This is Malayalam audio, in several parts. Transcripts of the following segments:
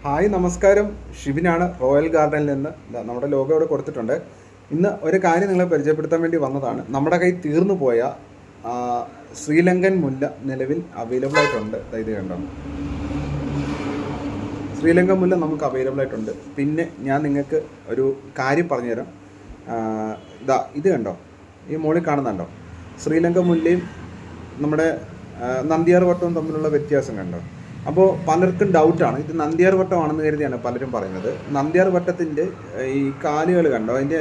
ഹായ് നമസ്കാരം, ഷിബിനാണ് റോയൽ ഗാർഡനിൽ നിന്ന്. നമ്മുടെ ലോഗോ ഇവിടെ കൊടുത്തിട്ടുണ്ട്. ഇന്ന് ഒരു കാര്യം നിങ്ങളെ പരിചയപ്പെടുത്താൻ വേണ്ടി വന്നതാണ്. നമ്മുടെ കയ്യിൽ തീർന്നു പോയ ആ, ശ്രീലങ്കൻ മുല്ല നിലവിൽ അവൈലബിൾ ആയിട്ടുണ്ട്. ഇത് കണ്ടോ, ശ്രീലങ്കൻ മുല്ല നമുക്ക് അവൈലബിൾ ആയിട്ടുണ്ട്. പിന്നെ ഞാൻ നിങ്ങൾക്ക് ഒരു കാര്യം പറഞ്ഞുതരാം. ഇത് കണ്ടോ, ഈ മുകളിൽ കാണുന്നുണ്ടോ, ശ്രീലങ്കൻ മുല്ലയും നമ്മുടെ നന്ദിയാർ വട്ടവും തമ്മിലുള്ള വ്യത്യാസം കണ്ടോ. അപ്പോൾ പലർക്കും ഡൗട്ടാണ്, ഇത് നന്ദിയാർ വട്ടമാണെന്ന് കരുതിയാണ് പലരും പറയുന്നത്. നന്ദിയാർ വട്ടത്തിൻ്റെ ഈ കാലുകൾ കണ്ടോ, അതിൻ്റെ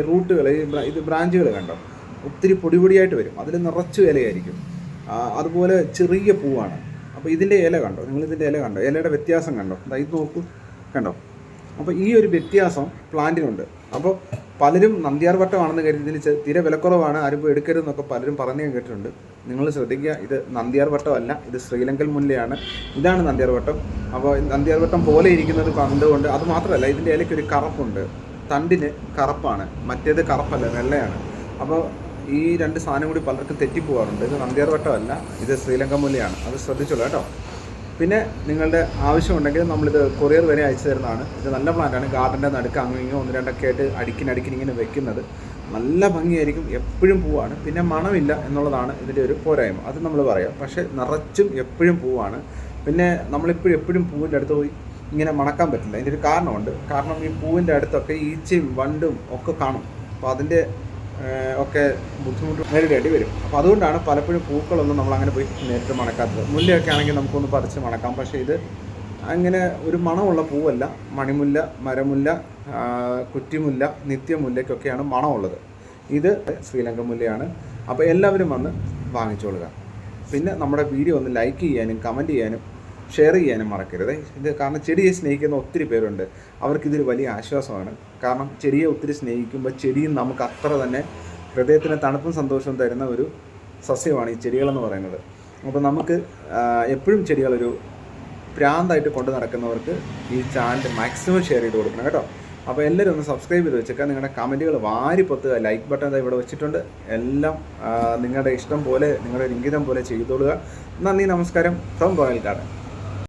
റൂട്ടുകൾ, ഇത് ബ്രാഞ്ചുകൾ കണ്ടോ, ഒത്തിരി പൊടിയായിട്ട് വരും. അതിൽ നിറച്ചു ഇലയായിരിക്കും. അതുപോലെ ചെറിയ പൂവാണ്. അപ്പോൾ ഇതിൻ്റെ ഇല കണ്ടോ, നിങ്ങളിതിൻ്റെ ഇല കണ്ടോ, ഇലയുടെ വ്യത്യാസം കണ്ടോ, ഇത് നോക്കൂ, കണ്ടോ. അപ്പോൾ ഈ ഒരു വ്യത്യാസം പ്ലാന്റിനുണ്ട്. അപ്പോൾ പലരും നന്ദിയാർ വട്ടമാണെന്ന് കരുതി ഇതിന് തീരെ വിലക്കുറവാണ്, ആരും എടുക്കരുതെന്നൊക്കെ പലരും പറഞ്ഞു കേട്ടിട്ടുണ്ട്. നിങ്ങൾ ശ്രദ്ധിക്കുക, ഇത് നന്ദിയാർ വട്ടമല്ല, ഇത് ശ്രീലങ്കൻ മുല്ലയാണ്. ഇതാണ് നന്ദിയാർ വട്ടം. അപ്പോൾ നന്ദിയാർ വട്ടം പോലെ ഇരിക്കുന്നത് കണ്ടുകൊണ്ട്, അത് മാത്രമല്ല ഇതിൻ്റെ ഇലയ്ക്കൊരു കറുപ്പുണ്ട്, തണ്ടിന് കറുപ്പാണ്, മറ്റേത് കറുപ്പല്ല, വെള്ളയാണ്. അപ്പോൾ ഈ രണ്ട് സാധനം കൂടി പലർക്കും തെറ്റിപ്പോകാറുണ്ട്. ഇത് നന്ദിയാർ വട്ടമല്ല, ഇത് ശ്രീലങ്കൻ മുല്ലയാണ്, അത് ശ്രദ്ധിച്ചോളൂ കേട്ടോ. പിന്നെ നിങ്ങളുടെ ആവശ്യമുണ്ടെങ്കിൽ നമ്മളിത് കൊറിയർ വരെ അയച്ചു തരുന്നതാണ്. ഇത് നല്ല പ്ലാന്റാണ്, ഗാർഡൻ്റെ നടുക്ക് അങ്ങനെ ഒന്ന് രണ്ടൊക്കെ ആയിട്ട് അടുക്കിന് ഇങ്ങനെ വെക്കുന്നത് നല്ല ഭംഗിയായിരിക്കും. എപ്പോഴും പൂവാണ്, പിന്നെ മണമില്ല എന്നുള്ളതാണ് ഇതിൻ്റെ ഒരു പോരായ്മ, അത് നമ്മൾ പറയാം. പക്ഷേ നിറച്ചും എപ്പോഴും പൂവാണ്. പിന്നെ എപ്പോഴും പൂവിൻ്റെ അടുത്ത് പോയി ഇങ്ങനെ മണക്കാൻ പറ്റില്ല. അതിൻ്റെ ഒരു കാരണമുണ്ട്. കാരണം ഈ പൂവിൻ്റെ അടുത്തൊക്കെ ഈച്ചയും വണ്ടും ഒക്കെ കാണും. അപ്പോൾ അതിൻ്റെ ഒക്കെ ബുദ്ധിമുട്ട് നേരിടേണ്ടി വരും. അപ്പോൾ അതുകൊണ്ടാണ് പലപ്പോഴും പൂക്കളൊന്നും നമ്മളങ്ങനെ പോയി നേരിട്ട് മണക്കാത്തത്. മുല്ലയൊക്കെ ആണെങ്കിൽ നമുക്കൊന്ന് പറിച്ച് മണക്കാം. പക്ഷേ ഇത് അങ്ങനെ ഒരു മണമുള്ള പൂവല്ല. മണിമുല്ല, മരമുല്ല, കുറ്റിമുല്ല, നിത്യമുല്ലയ്ക്കൊക്കെയാണ് മണമുള്ളത്. ഇത് ശ്രീലങ്കൻ മുല്ലയാണ്. അപ്പോൾ എല്ലാവരും വന്ന് വാങ്ങിച്ചോളുക. പിന്നെ നമ്മുടെ വീഡിയോ ഒന്ന് ലൈക്ക് ചെയ്യാനും കമൻറ്റ് ചെയ്യാനും ഷെയർ ചെയ്യാനും മറക്കരുത്. ഇത് കാരണം ചെടിയെ സ്നേഹിക്കുന്ന ഒത്തിരി പേരുണ്ട്. അവർക്കിതൊരു വലിയ ആശ്വാസമാണ്. കാരണം ചെടിയെ ഒത്തിരി സ്നേഹിക്കുമ്പോൾ ചെടിയും നമുക്ക് അത്ര തന്നെ ഹൃദയത്തിന് തണുപ്പും സന്തോഷവും തരുന്ന ഒരു സസ്യമാണ് ഈ ചെടികളെന്ന് പറയുന്നത്. അപ്പോൾ നമുക്ക് എപ്പോഴും ചെടികളൊരു പ്രാന്തായിട്ട് കൊണ്ട് നടക്കുന്നവർക്ക് ഈ ചാനൽ മാക്സിമം ഷെയർ ചെയ്ത് കൊടുക്കണം കേട്ടോ. അപ്പോൾ എല്ലാവരും ഒന്ന് സബ്സ്ക്രൈബ് ചെയ്ത് വെച്ചേക്കാം. നിങ്ങളുടെ കമൻറ്റുകൾ വാരി പൊത്തുക. ലൈക്ക് ബട്ടൺ ഇവിടെ വെച്ചിട്ടുണ്ട്. എല്ലാം നിങ്ങളുടെ ഇഷ്ടം പോലെ, നിങ്ങളുടെ ഇംഗിതം പോലെ ചെയ്തോളുക. നന്ദി, നമസ്കാരം ഫ്രം റോയൽ ഗാർഡൻ.